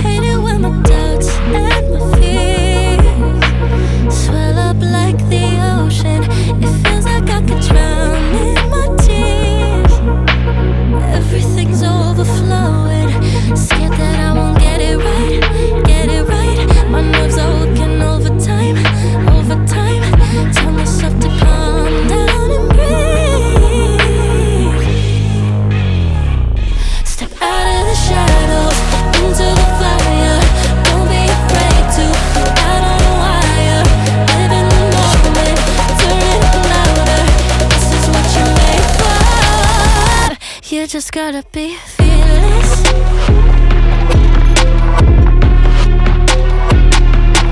Hate it when my doubts and my fears swell up like the ocean. It feels like I could drown in my tears. Everything's overflowing. Scared that I won't get it right, get it right. My nerves are working overtime, overtime. Tell myself to calm down and breathe. Step out of the shadows into the fire. Don't be afraid to go out on a wire. Live in the moment, turn it up louder. This is what you're made for. You just gotta be fearless.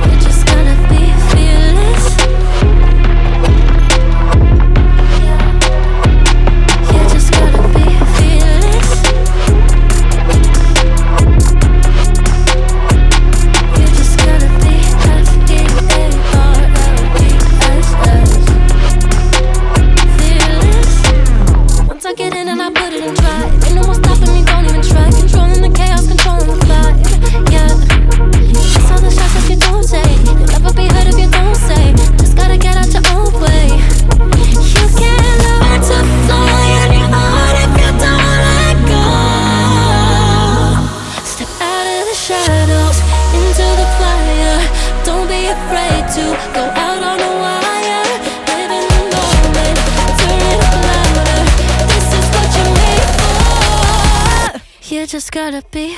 You just gotta be fearless. You just gotta be fearless. You just gotta be fearless. Once I get in and I put it in drive, ain't no more stopping me, don't even try. Controlling the chaos, controlling the vibe, yeah. That's all the shots that you don't take. You'll never be heard if you don't say. Just gotta get out your own way. You can't learn to fly in your heart if you don't let go. Step out of the shadows into the fire. Don't be afraid to go out on a wire. Live in the moment, turn it up louder. This is what you're made for. You just gotta be